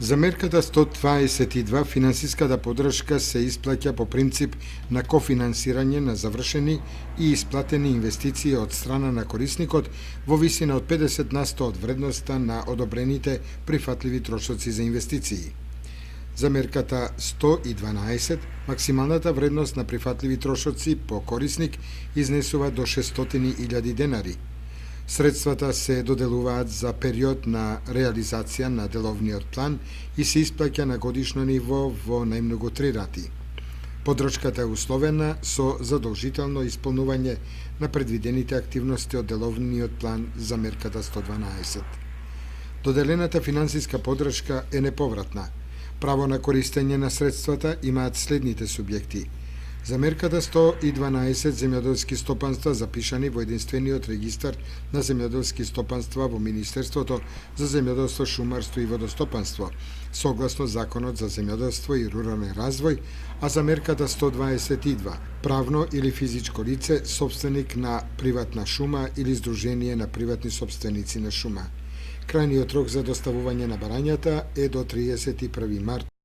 За мерката 122 финансиската подршка се исплаќа по принцип на кофинансирање на завршени и исплатени инвестиции од страна на корисникот во висина од 50% од вредноста на одобрените прифатливи трошоци за инвестиции. За мерката 112, максималната вредност на прифатливи трошоци по корисник изнесува до 600.000 денари. Средствата се доделуваат за период на реализација на деловниот план и се исплаќа на годишно ниво во најмногу 3 рати. Подршката е условена со задолжително исполнување на предвидените активности од деловниот план за мерката 112. Доделената финансиска подршка е неповратна. Право на користење на средствата имаат следните субјекти. За мерката 112 земјоделски стопанства запишани во единствениот регистар на земјоделски стопанства во Министерството за земјоделство, шумарство и водостопанство, согласно Законот за земјоделство и рурален развој, а за мерката 122 правно или физичко лице собственик на приватна шума или здружение на приватни собственици на шума. Крајниот рок за доставување на барањата е до 31 март